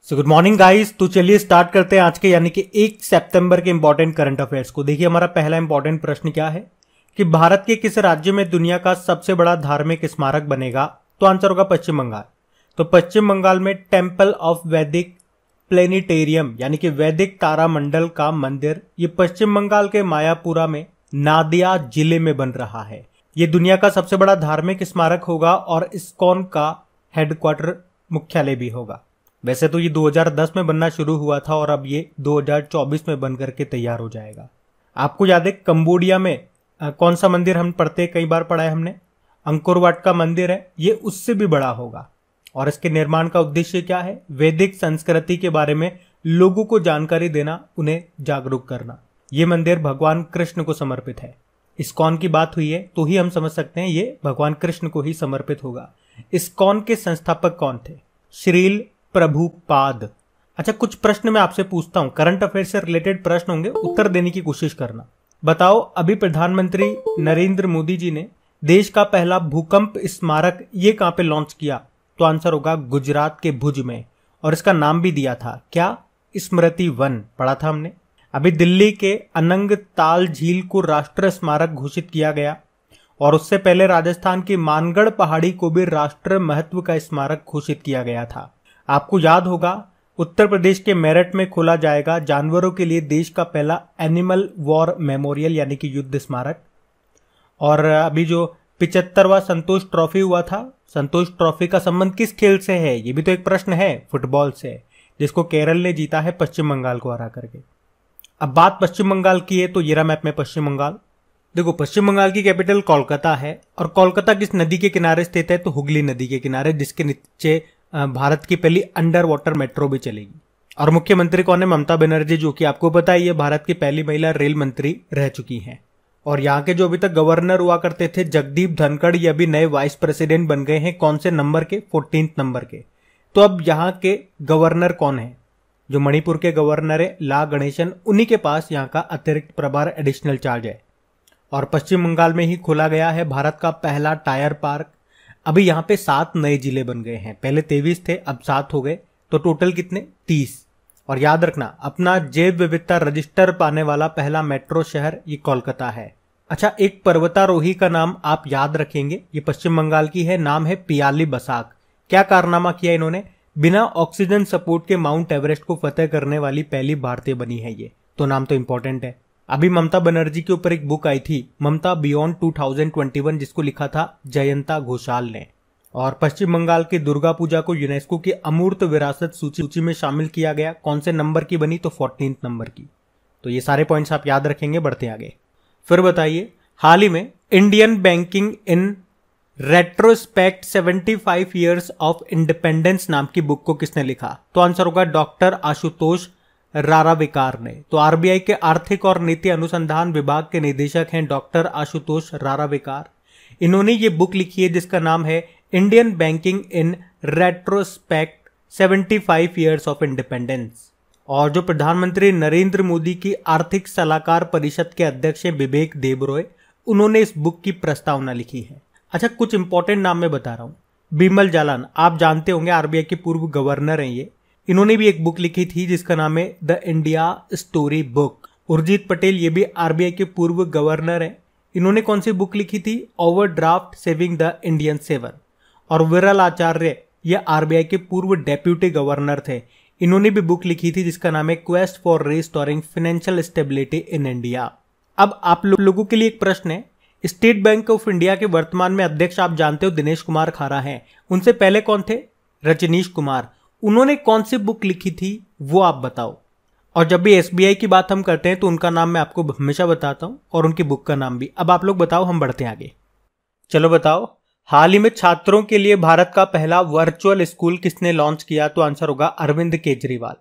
So good morning guys. तो चलिए start करते हैं आज के यानी कि 1 सितंबर के इंपॉर्टेंट करंट अफेयर्स को। देखिए हमारा पहला इंपॉर्टेंट प्रश्न क्या है कि भारत के किस राज्य में दुनिया का सबसे बड़ा धार्मिक स्मारक बनेगा? तो आंसर होगा पश्चिम बंगाल। तो पश्चिम बंगाल में टेम्पल ऑफ वैदिक प्लेनेटेरियम यानी कि वैदिक तारामंडल का मंदिर, ये पश्चिम बंगाल के मायापुरा में नादिया जिले में बन रहा है। ये दुनिया का सबसे बड़ा धार्मिक स्मारक होगा और इस्कॉन का हेडक्वार्टर मुख्यालय भी होगा। वैसे तो ये 2010 में बनना शुरू हुआ था और अब ये 2024 में बन करके तैयार हो जाएगा। आपको याद है कंबोडिया में कौन सा मंदिर हम पढ़ते, कई बार पढ़ा है हमने, अंकोर वाट का मंदिर है, ये उससे भी बड़ा होगा। और इसके निर्माण का उद्देश्य क्या है? वैदिक संस्कृति के बारे में लोगों को जानकारी देना, उन्हें जागरूक करना। ये मंदिर भगवान कृष्ण को समर्पित है। इस्कॉन की बात हुई है तो ही हम समझ सकते हैं ये भगवान कृष्ण को ही समर्पित होगा। इस्कॉन के संस्थापक कौन थे? श्रील प्रभुपाद। अच्छा, कुछ प्रश्न मैं आपसे पूछता हूं, करंट अफेयर से रिलेटेड प्रश्न होंगे, उत्तर देने की कोशिश करना। बताओ, अभी प्रधानमंत्री नरेंद्र मोदी जी ने देश का पहला भूकंप स्मारक ये कहां पे लॉन्च किया? तो आंसर होगा गुजरात के भुज में, और इसका नाम भी दिया था क्या? स्मृति वन, पढ़ा था हमने। अभी दिल्ली के अनंग ताल झील को राष्ट्रीय स्मारक घोषित किया गया, और उससे पहले राजस्थान की मानगढ़ पहाड़ी को भी राष्ट्रीय महत्व का स्मारक घोषित किया गया था। आपको याद होगा उत्तर प्रदेश के मेरठ में खोला जाएगा जानवरों के लिए देश का पहला एनिमल वॉर मेमोरियल यानी कि युद्ध स्मारक। और अभी जो 75वां संतोष ट्रॉफी हुआ था, संतोष ट्रॉफी का संबंध किस खेल से है? ये भी तो एक प्रश्न है, फुटबॉल से, जिसको केरल ने जीता है पश्चिम बंगाल को हरा करके। अब बात पश्चिम बंगाल की है तो ये रहा मैप में पश्चिम बंगाल। देखो, पश्चिम बंगाल की कैपिटल कोलकाता है, और कोलकाता किस नदी के किनारे स्थित है? तो हुगली नदी के किनारे, जिसके नीचे भारत की पहली अंडर वाटर मेट्रो भी चलेगी। और मुख्यमंत्री कौन है? ममता बनर्जी, जो कि आपको पता ही है भारत की पहली महिला रेल मंत्री रह चुकी हैं। और यहाँ के जो अभी तक गवर्नर हुआ करते थे जगदीप धनखड़, ये अभी नए वाइस प्रेसिडेंट बन गए हैं। कौन से नंबर के? 14 नंबर के। तो अब यहाँ के गवर्नर कौन है? जो मणिपुर के गवर्नर है ला गणेशन, उन्हीं के पास यहाँ का अतिरिक्त प्रभार एडिशनल चार्ज है। और पश्चिम बंगाल में ही खोला गया है भारत का पहला टायर पार्क। अभी यहाँ पे 7 नए जिले बन गए हैं, पहले 23 थे, अब 7 हो गए, तो टोटल कितने? 30। और याद रखना, अपना जैव विविधता रजिस्टर पाने वाला पहला मेट्रो शहर ये कोलकाता है। अच्छा, एक पर्वतारोही का नाम आप याद रखेंगे, ये पश्चिम बंगाल की है, नाम है पियाली बसाक। क्या कारनामा किया इन्होंने? बिना ऑक्सीजन सपोर्ट के माउंट एवरेस्ट को फतेह करने वाली पहली भारतीय बनी है ये, तो नाम तो इंपॉर्टेंट है। अभी ममता बनर्जी के ऊपर एक बुक आई थी, ममता बियॉन्ड 2021, जिसको लिखा था जयंता घोषाल ने। और पश्चिम बंगाल की दुर्गा पूजा को यूनेस्को की अमूर्त विरासत सूची में शामिल किया गया। कौन से नंबर की बनी? तो 14 नंबर की। तो ये सारे पॉइंट्स आप याद रखेंगे। बढ़ते आगे। फिर बताइए, हाल ही में Indian banking in retrospect 75 years of independence नाम की बुक को किसने लिखा? तो आंसर होगा डॉक्टर आशुतोष राराविकार ने। तो आरबीआई के आर्थिक और नीति अनुसंधान विभाग के निदेशक हैं डॉक्टर आशुतोष राराविकार। इन्होंने ये बुक लिखी है जिसका नाम है Indian banking in retrospect 75 years of independence. और जो प्रधानमंत्री नरेंद्र मोदी की आर्थिक सलाहकार परिषद के अध्यक्ष हैं विवेक देबरॉय, उन्होंने इस बुक की प्रस्तावना लिखी है। अच्छा, कुछ इंपॉर्टेंट नाम मैं बता रहा हूं। बिमल जालान, आप जानते होंगे, आरबीआई के पूर्व गवर्नर हैं ये, इन्होंने भी एक बुक लिखी थी जिसका नाम है the India story book. Urjit Patel, ये भी आरबीआई के पूर्व गवर्नर हैं, इन्होंने कौन सी बुक लिखी थी? Overdraft saving the Indian saver. और विरल आचार्य, ये आरबीआई के पूर्व डेप्यूटी गवर्नर थे, इन्होंने भी बुक लिखी थी जिसका नाम है quest for restoring financial stability in India. अब आप लोगों के लिए एक प्रश्न है, स्टेट बैंक ऑफ इंडिया के वर्तमान में अध्यक्ष आप जानते हो दिनेश कुमार खारा हैं, उनसे पहले कौन थे? रजनीश कुमार। उन्होंने कौन सी बुक लिखी थी वो आप बताओ। और जब भी एसबीआई की बात हम करते हैं तो उनका नाम मैं आपको हमेशा बताता हूं, और उनकी बुक का नाम भी। अब आप लोग बताओ, हम बढ़ते हैं आगे। चलो बताओ, हाल ही में छात्रों के लिए भारत का पहला वर्चुअल स्कूल किसने लॉन्च किया? तो आंसर होगा अरविंद केजरीवाल।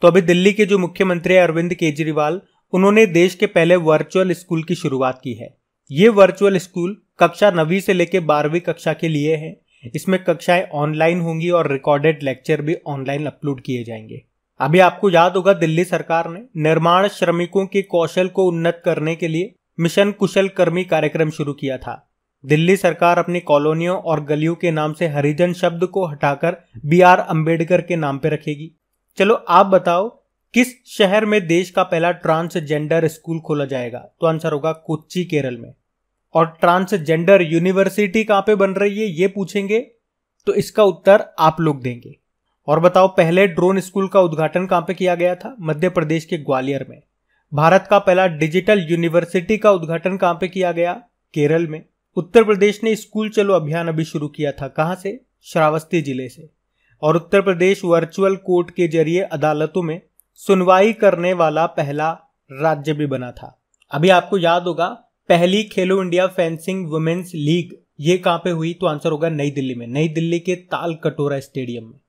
तो अभी दिल्ली के जो मुख्यमंत्री है अरविंद केजरीवाल, उन्होंने देश के पहले वर्चुअल स्कूल की शुरुआत की है। ये वर्चुअल स्कूल कक्षा 9वीं से लेकर 12वीं कक्षा के लिए है। इसमें कक्षाएं ऑनलाइन होंगी और रिकॉर्डेड लेक्चर भी ऑनलाइन अपलोड किए जाएंगे। अभी आपको याद होगा दिल्ली सरकार ने निर्माण श्रमिकों के कौशल को उन्नत करने के लिए मिशन कुशल कर्मी कार्यक्रम शुरू किया था। दिल्ली सरकार अपनी कॉलोनियों और गलियों के नाम से हरिजन शब्द को हटाकर BR अम्बेडकर के नाम पे रखेगी। चलो आप बताओ किस शहर में देश का पहला ट्रांसजेंडर स्कूल खोला जाएगा? तो आंसर होगा कोच्चि, केरल में। और ट्रांसजेंडर यूनिवर्सिटी कहां पे बन रही है ये पूछेंगे तो इसका उत्तर आप लोग देंगे। और बताओ पहले ड्रोन स्कूल का उद्घाटन कहां पे किया गया था? मध्य प्रदेश के ग्वालियर में। भारत का पहला डिजिटल यूनिवर्सिटी का उद्घाटन कहां पे किया गया? केरल में। उत्तर प्रदेश ने स्कूल चलो अभियान अभी शुरू किया था, कहां से? श्रावस्ती जिले से। और उत्तर प्रदेश वर्चुअल कोर्ट के जरिए अदालतों में सुनवाई करने वाला पहला राज्य भी बना था। अभी आपको याद होगा पहली खेलो इंडिया फेंसिंग वुमेन्स लीग ये कहां पे हुई? तो आंसर होगा नई दिल्ली में, नई दिल्ली के ताल कटोरा स्टेडियम में।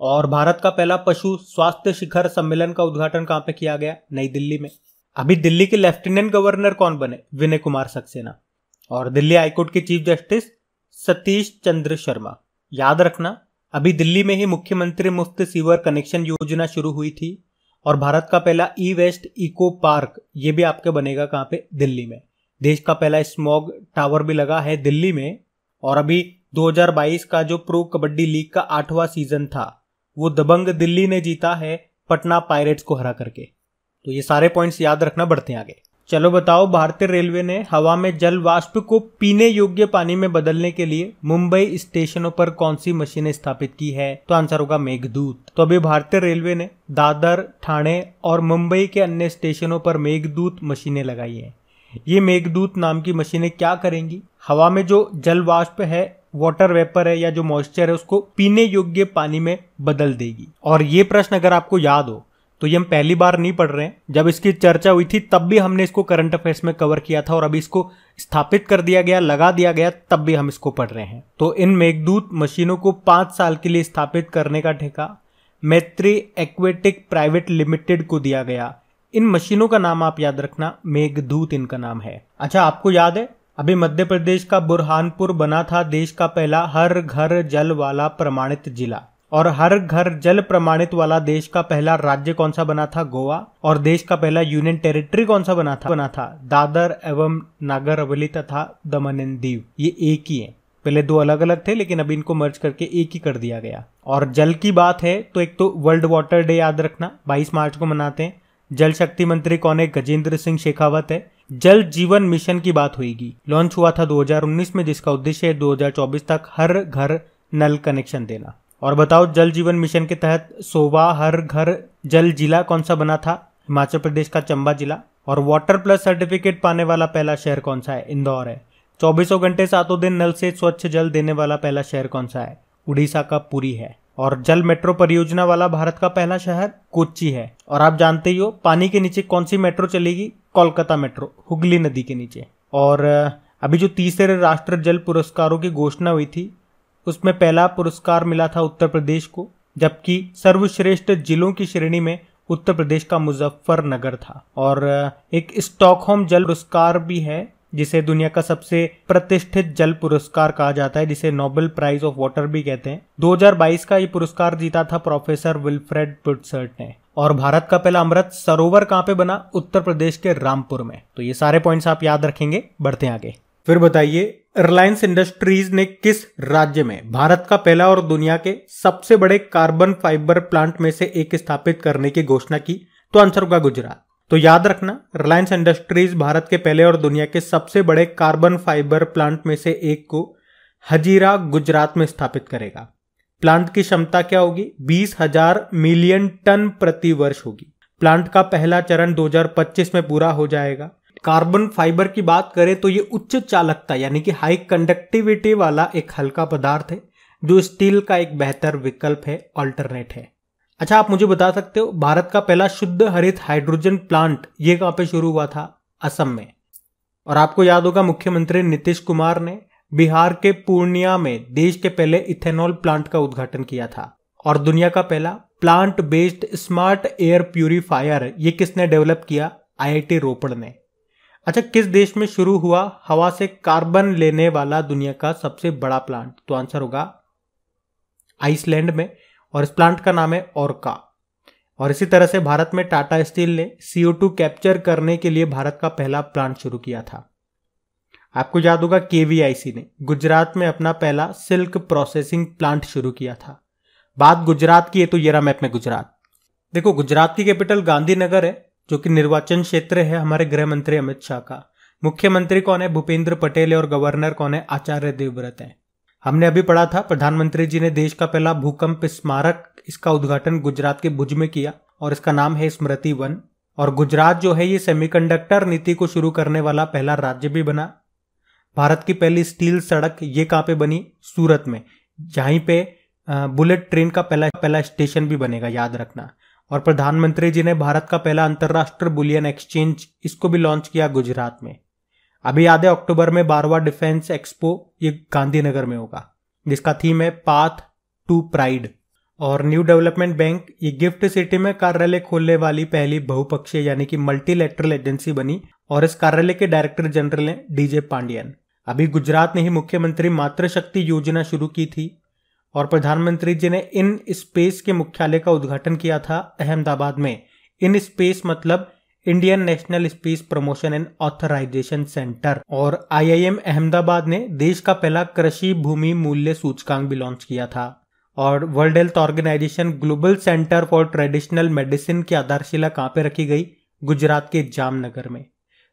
और भारत का पहला पशु स्वास्थ्य शिखर सम्मेलन का उद्घाटन कहां पे किया गया? नई दिल्ली में। अभी दिल्ली के लेफ्टिनेंट गवर्नर कौन बने? विनय कुमार सक्सेना। और दिल्ली हाईकोर्ट के चीफ जस्टिस सतीश चंद्र शर्मा। याद रखना अभी दिल्ली में ही मुख्यमंत्री मुफ्त सीवर कनेक्शन योजना शुरू हुई थी। और भारत का पहला ई वेस्ट इको पार्क ये भी आपके बनेगा कहां पे? दिल्ली में। देश का पहला स्मॉग टावर भी लगा है दिल्ली में। और अभी 2022 का जो प्रो कबड्डी लीग का 8वां सीजन था वो दबंग दिल्ली ने जीता है पटना पायरेट्स को हरा करके। तो ये सारे पॉइंट्स याद रखना, बढ़ते हैं आगे। चलो बताओ भारतीय रेलवे ने हवा में जल वाष्प को पीने योग्य पानी में बदलने के लिए मुंबई स्टेशनों पर कौन सी मशीनें स्थापित की है? तो आंसर होगा मेघदूत। तो अभी भारतीय रेलवे ने दादर, ठाणे और मुंबई के अन्य स्टेशनों पर मेघदूत मशीनें लगाई हैं। ये मेघदूत नाम की मशीनें क्या करेंगी? हवा में जो जल वाष्प है, वाटर वेपर है या जो मॉइस्चर है उसको पीने योग्य पानी में बदल देगी। और ये प्रश्न अगर आपको याद हो तो ये हम पहली बार नहीं पढ़ रहे हैं, जब इसकी चर्चा हुई थी तब भी हमने इसको करंट अफेयर्स में कवर किया था और अभी इसको स्थापित कर दिया गया, लगा दिया गया, तब भी हम इसको पढ़ रहे हैं। तो इन मेघदूत मशीनों को 5 साल के लिए स्थापित करने का ठेका मैत्री एक्वेटिक प्राइवेट लिमिटेड को दिया गया। इन मशीनों का नाम आप याद रखना, मेघदूत इनका नाम है। अच्छा, आपको याद है अभी मध्य प्रदेश का बुरहानपुर बना था देश का पहला हर घर जल वाला प्रमाणित जिला। और हर घर जल प्रमाणित वाला देश का पहला राज्य कौन सा बना था? गोवा। और देश का पहला यूनियन टेरिटरी कौन सा बना था? दादर एवं नागर हवेली तथा दमन एंड दीव। ये एक ही है, पहले 2 अलग अलग थे लेकिन अभी इनको मर्ज करके एक ही कर दिया गया। और जल की बात है तो एक तो वर्ल्ड वाटर डे याद रखना, 22 मार्च को मनाते हैं। जल शक्ति मंत्री कौन है? गजेंद्र सिंह शेखावत है। जल जीवन मिशन की बात होगी, लॉन्च हुआ था 2019 में, जिसका उद्देश्य है 2024 तक हर घर नल कनेक्शन देना। और बताओ जल जीवन मिशन के तहत 100वां हर घर जल जिला कौन सा बना था? हिमाचल प्रदेश का चंबा जिला। और वाटर प्लस सर्टिफिकेट पाने वाला पहला शहर कौन सा है? इंदौर है। 24 घंटे 7 दिन नल से स्वच्छ जल देने वाला पहला शहर कौन सा है? उड़ीसा का पुरी है। और जल मेट्रो परियोजना वाला भारत का पहला शहर कोच्चि है। और आप जानते ही हो पानी के नीचे कौन सी मेट्रो चलेगी? कोलकाता मेट्रो, हुगली नदी के नीचे। और अभी जो तीसरे राष्ट्रीय जल पुरस्कारों की घोषणा हुई थी उसमें पहला पुरस्कार मिला था उत्तर प्रदेश को, जबकि सर्वश्रेष्ठ जिलों की श्रेणी में उत्तर प्रदेश का मुजफ्फरनगर था। और एक स्टॉकहोम जल पुरस्कार भी है जिसे दुनिया का सबसे प्रतिष्ठित जल पुरस्कार कहा जाता है, जिसे नोबेल प्राइज ऑफ वाटर भी कहते हैं। 2022 का ये पुरस्कार जीता था प्रोफेसर विल्फ्रेड पुटसर्ट ने। और भारत का पहला अमृत सरोवर कहां पे बना? उत्तर प्रदेश के रामपुर में। तो ये सारे पॉइंट्स आप याद रखेंगे, बढ़ते हैं आगे। फिर बताइए रिलायंस इंडस्ट्रीज ने किस राज्य में भारत का पहला और दुनिया के सबसे बड़े कार्बन फाइबर प्लांट में से एक स्थापित करने की घोषणा की? तो आंसर होगा गुजरात। तो याद रखना रिलायंस इंडस्ट्रीज भारत के पहले और दुनिया के सबसे बड़े कार्बन फाइबर प्लांट में से एक को हजीरा गुजरात में स्थापित करेगा। प्लांट की क्षमता क्या होगी? 20,000 मिलियन टन प्रति वर्ष होगी। प्लांट का पहला चरण 2025 में पूरा हो जाएगा। कार्बन फाइबर की बात करें तो ये उच्च चालकता यानी कि हाई कंडक्टिविटी वाला एक हल्का पदार्थ है जो स्टील का एक बेहतर विकल्प है, ऑल्टरनेट है। अच्छा, आप मुझे बता सकते हो भारत का पहला शुद्ध हरित हाइड्रोजन प्लांट ये कहां पे शुरू हुआ था? असम में। और आपको याद होगा मुख्यमंत्री नीतीश कुमार ने बिहार के पूर्णिया में देश के पहले इथेनॉल प्लांट का उद्घाटन किया था। और दुनिया का पहला plant based smart air purifier ये किसने डेवलप किया? IIT रोपड़ ने। अच्छा, किस देश में शुरू हुआ हवा से कार्बन लेने वाला दुनिया का सबसे बड़ा प्लांट? तो आंसर होगा आइसलैंड में। और इस प्लांट का नाम है ओरका। और इसी तरह से भारत में टाटा स्टील ने CO2 कैप्चर करने के लिए भारत का पहला प्लांट शुरू किया था। आपको याद होगा KVIC ने गुजरात में अपना पहला सिल्क प्रोसेसिंग प्लांट शुरू किया था। बात गुजरात की है तो ये रहा मैप में गुजरात। देखो, गुजरात की कैपिटल गांधीनगर है, जो कि निर्वाचन क्षेत्र है हमारे गृह मंत्री अमित शाह का। मुख्यमंत्री कौन है? भूपेंद्र पटेल है। और गवर्नर कौन है? आचार्य देवव्रत है। हमने अभी पढ़ा था प्रधानमंत्री जी ने देश का पहला भूकंप स्मारक, इसका उद्घाटन गुजरात के भुज में किया और इसका नाम है स्मृति वन। और गुजरात जो है ये सेमीकंडक्टर नीति को शुरू करने वाला पहला राज्य भी बना। भारत की पहली स्टील सड़क ये कहाँ पे बनी? सूरत में, जहीं पे बुलेट ट्रेन का पहला स्टेशन भी बनेगा, याद रखना। और प्रधानमंत्री जी ने भारत का पहला अंतरराष्ट्रीय बुलियन एक्सचेंज, इसको भी लॉन्च किया गुजरात में। अभी याद है अक्टूबर में 12वां डिफेंस एक्सपो ये गांधीनगर में होगा, जिसका थीम है पाथ टू प्राइड। और न्यू डेवलपमेंट बैंक ये गिफ्ट सिटी में कार्यालय खोलने वाली पहली बहुपक्षीय यानी कि मल्टीलैटरल एजेंसी बनी और इस कार्यालय के डायरेक्टर जनरल हैं डीजे पांडियन। अभी गुजरात ने ही मुख्यमंत्री मातृशक्ति योजना शुरू की थी और प्रधानमंत्री जी ने इन स्पेस के मुख्यालय का उद्घाटन किया था अहमदाबाद में। इन स्पेस मतलब Indian national space promotion and authorisation centre. और IIM अहमदाबाद ने देश का पहला कृषि भूमि मूल्य सूचकांक भी लॉन्च किया था। और world health organisation global centre for traditional medicine की आधारशिला कहां पे रखी गई? गुजरात के जामनगर में।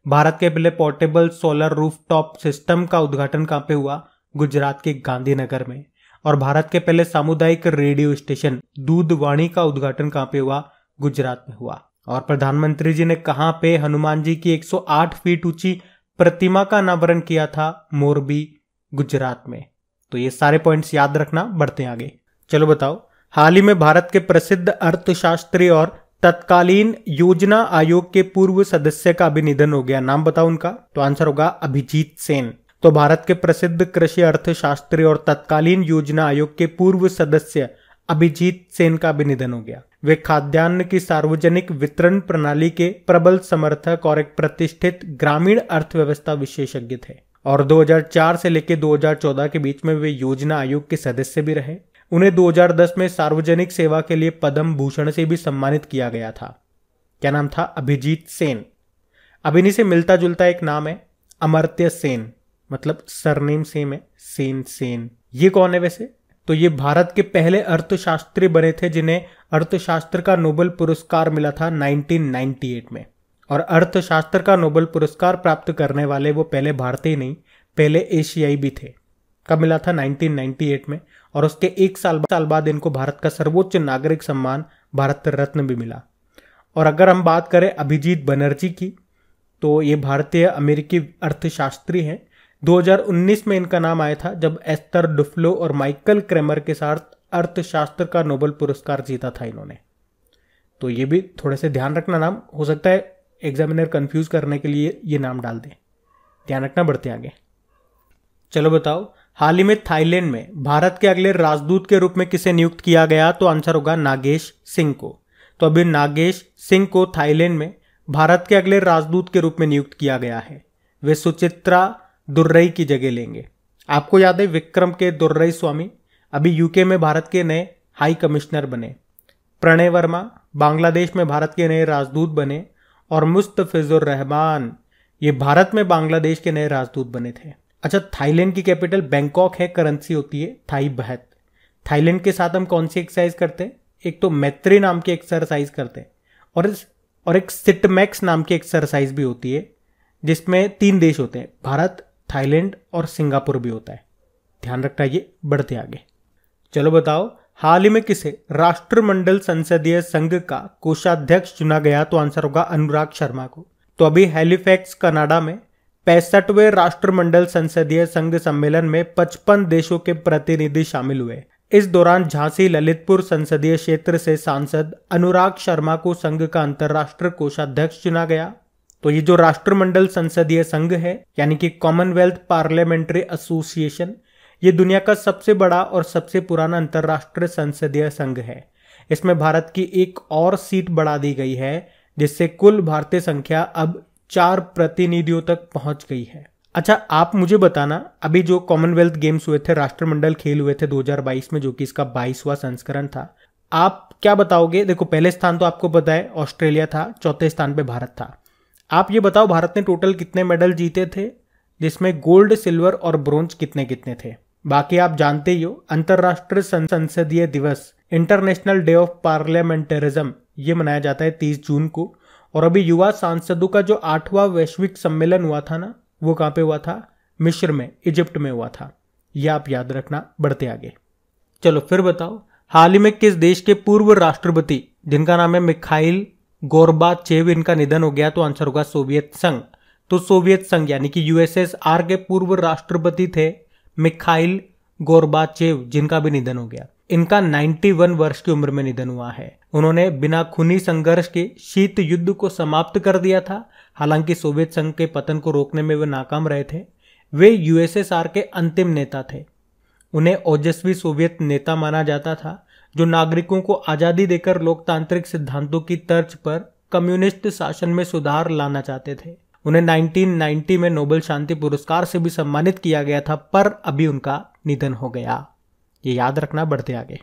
भारत के पहले पोर्टेबल सोलर रूफटॉप सिस्टम का उद्घाटन कहां पे हुआ? गुजरात के गांधीनगर में। और भारत के पहले सामुदायिक रेडियो स्टेशन दूधवाणी का उद्घाटन कहां पे हुआ? गुजरात में हुआ। और प्रधानमंत्री जी ने कहां पे हनुमान जी की 108 फीट ऊंची प्रतिमा का अनावरण किया था? मोरबी, गुजरात में। तो ये सारे पॉइंट्स याद रखना। बढ़ते हैं आगे। चलो बताओ, हाल ही में भारत के प्रसिद्ध अर्थशास्त्री और तत्कालीन योजना आयोग के पूर्व सदस्य का भी निधन हो गया। नाम बताओ उनका। तो आंसर होगा अभिजीत सेन। तो भारत के प्रसिद्ध कृषि अर्थशास्त्री और तत्कालीन योजना आयोग के पूर्व सदस्य अभिजीत सेन का भी निधन हो गया। वे खाद्यान्न की सार्वजनिक वितरण प्रणाली के प्रबल समर्थक और एक प्रतिष्ठित ग्रामीण अर्थव्यवस्था विशेषज्ञ थे। और 2004 से लेकर 2014 के बीच में वे योजना आयोग के सदस्य भी रहे। उन्हें 2010 में सार्वजनिक सेवा के लिए पद्म भूषण से भी सम्मानित किया गया था। क्या नाम था? अभिजीत सेन। अब इन्हीं से मिलता जुलता एक नाम है अमर्त्य सेन, मतलब सरनेम सेम है, सेन सेन। ये कौन है वैसे? तो ये भारत के पहले अर्थशास्त्री बने थे जिन्हें अर्थशास्त्र का नोबेल पुरस्कार मिला था 1998 में। और अर्थशास्त्र का नोबेल पुरस्कार प्राप्त करने वाले वो पहले भारतीय नहीं, पहले एशियाई भी थे। कब मिला था? 1998 में। और उसके एक साल बाद इनको भारत का सर्वोच्च नागरिक सम्मान भारत रत्न भी मिला। और अगर हम बात करें अभिजीत बनर्जी की, तो ये भारतीय अमेरिकी अर्थशास्त्री हैं। 2019 में इनका नाम आया था जब एस्थर डुफ्लो और माइकल क्रेमर के साथ अर्थशास्त्र का नोबेल पुरस्कार जीता था इन्होंने। तो ये भी थोड़े से ध्यान रखना नाम, हो सकता है एग्जामिनर कंफ्यूज करने के लिए ये नाम डाल दे, ध्यान रखना। बढ़ते आगे। चलो बताओ, हाल ही में थाईलैंड में भारत के अगले राजदूत के रूप में किसे नियुक्त किया गया? तो आंसर होगा नागेश सिंह को। तो अभी नागेश सिंह को थाईलैंड में भारत के अगले राजदूत के रूप में नियुक्त किया गया है। वे सुचित्रा दुर्रई की जगह लेंगे। आपको याद है विक्रम के दुर्रई स्वामी अभी यूके में भारत के नए हाई कमिश्नर बने। प्रणय वर्मा बांग्लादेश में भारत के नए राजदूत बने। और मुस्तफिजुर रहमान ये भारत में बांग्लादेश के नए राजदूत बने थे। अच्छा, थाईलैंड की कैपिटल बैंकॉक है, करेंसी होती है थाई बहत। थाईलैंड के साथ हम कौन सी एक्सरसाइज करते हैं? एक तो मैत्री नाम की एक्सरसाइज करते हैं और एक सिटमैक्स नाम की एक्सरसाइज भी होती है, जिसमें 3 देश होते हैं, भारत, थाईलैंड और सिंगापुर भी होता है। ध्यान रखना ये। बढ़ते आगे। चलो बताओ, हाल ही में किसे राष्ट्रमंडल संसदीय संघ का कोषाध्यक्ष चुना गया? तो आंसर होगा अनुराग शर्मा को। तो अभी हैलिफैक्स कनाडा में 65वें राष्ट्रमंडल संसदीय संघ सम्मेलन में 55 देशों के प्रतिनिधि शामिल हुए। इस दौरान झांसी ललितपुर संसदीय क्षेत्र से सांसद अनुराग शर्मा को संघ का अंतर्राष्ट्रीय कोषाध्यक्ष चुना गया। तो ये जो राष्ट्रमंडल संसदीय संघ है यानी कि कॉमनवेल्थ पार्लियामेंट्री एसोसिएशन, ये दुनिया का सबसे बड़ा और सबसे पुराना अंतर्राष्ट्रीय संसदीय संघ है। इसमें भारत की एक और सीट बढ़ा दी गई है, जिससे कुल भारतीय संख्या अब 4 प्रतिनिधियों तक पहुंच गई है। अच्छा, आप मुझे बताना, अभी जो कॉमनवेल्थ गेम्स हुए थे, राष्ट्रमंडल खेल हुए थे 2022 में, जो कि इसका 22वां संस्करण था, आप क्या बताओगे? देखो, पहले स्थान तो आपको पता है ऑस्ट्रेलिया था, चौथे स्थान पे भारत था। आप ये बताओ भारत ने टोटल कितने मेडल जीते थे, जिसमें गोल्ड, सिल्वर और ब्रोंज कितने कितने थे? बाकी आप जानते ही हो, अंतर्राष्ट्रीय संसदीय दिवस, इंटरनेशनल डे ऑफ पार्लियामेंटरिज्म, ये मनाया जाता है 30 जून को। और अभी युवा सांसदों का जो 8वां वैश्विक सम्मेलन हुआ था ना, वो कहाँ पे हुआ था? मिस्र में, इजिप्ट में हुआ था। ये आप याद रखना। बढ़ते आगे। चलो फिर बताओ, हाल ही में किस देश के पूर्व राष्ट्रपति जिनका नाम है मिखाइल गोर्बाचेव, इनका निधन हो गया? तो आंसर होगा सोवियत संघ। तो सोवियत संघ यानी कि यूएसएसआर के पूर्व राष्ट्रपति थे मिखाइल गोर्बाचेव, जिनका भी निधन हो गया। इनका 91 वर्ष की उम्र में निधन हुआ है। उन्होंने बिना खूनी संघर्ष के शीत युद्ध को समाप्त कर दिया था। हालांकि सोवियत संघ के पतन को रोकने में वे नाकाम रहे थे। वे यूएसएसआर के अंतिम नेता थे। उन्हें ओजस्वी सोवियत नेता माना जाता था, जो नागरिकों को आजादी देकर लोकतांत्रिक सिद्धांतों की तर्ज पर कम्युनिस्ट शासन में सुधार लाना चाहते थे। उन्हें 1990 में नोबेल शांति पुरस्कार से भी सम्मानित किया गया था, पर अभी उनका निधन हो गया। ये याद रखना। बढ़ते आगे।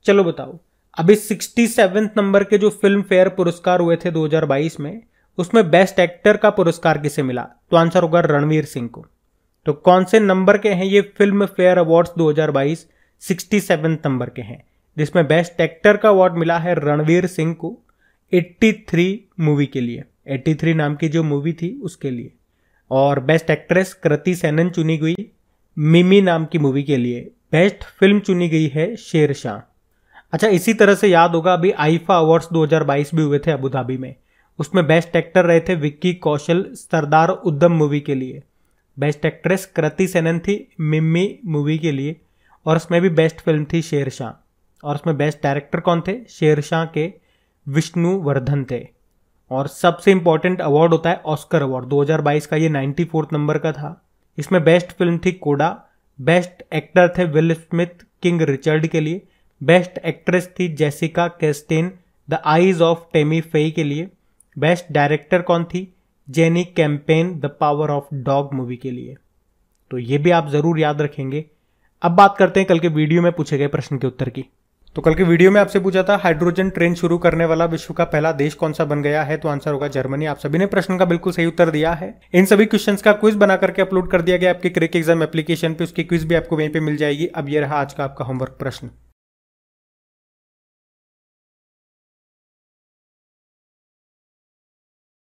चलो बताओ, अभी 67 नंबर के जो फिल्म फेयर पुरस्कार हुए थे 2022 में, उसमें बेस्ट एक्टर का पुरस्कार किसे मिला? तो आंसर होगा रणवीर सिंह को। तो कौन से नंबर के हैं ये फिल्म फेयर अवार्ड्स 2022? 67 नंबर के हैं, जिसमें बेस्ट एक्टर का अवार्ड मिला है रणवीर सिंह को 83 मूवी के लिए। 83 नाम की जो मूवी थी उसके लिए। और बेस्ट एक्ट्रेस कृति सेनन चुनी गई मिमी नाम की मूवी के लिए। बेस्ट फिल्म चुनी गई है शेरशाह। अच्छा, इसी तरह से याद होगा अभी आईफा अवार्ड्स 2022 भी हुए थे अबू धाबी में। उसमें बेस्ट एक्टर रहे थे विक्की कौशल सरदार उद्यम मूवी के लिए। बेस्ट एक्ट्रेस कृति सेनन थी मिमी मूवी के लिए। और उसमें भी बेस्ट फिल्म थी शेरशाह। और उसमें बेस्ट डायरेक्टर कौन थे? शेरशाह के विष्णुवर्धन थे। और सबसे इंपॉर्टेंट अवार्ड होता है ऑस्कर अवार्ड। 2022 का ये 94 नंबर का था। इसमें बेस्ट फिल्म थी कोडा। बेस्ट एक्टर थे विल स्मिथ किंग रिचर्ड के लिए। बेस्ट एक्ट्रेस थी Jessica Chastain the eyes of Tammy Faye के लिए। बेस्ट डायरेक्टर कौन थी? Jane Campion the power of dog movie के लिए। तो ये भी आप जरूर याद रखेंगे। अब बात करते हैं कल के वीडियो में पूछे गए प्रश्न के उत्तर की। तो कल के वीडियो में आपसे पूछा था हाइड्रोजन ट्रेन शुरू करने वाला विश्व का पहला देश कौन सा बन गया है? तो आंसर होगा जर्मनी। आप सभी ने प्रश्न का बिल्कुल सही उत्तर दिया है। इन सभी क्वेश्चंस का क्विज बना करके अपलोड कर दिया गया आपके क्रिक एग्जाम एप्लीकेशन पे। उसकी क्विज भी आपको वहीं पे मिल जाएगी। अब ये रहा आज का आपका होमवर्क प्रश्न।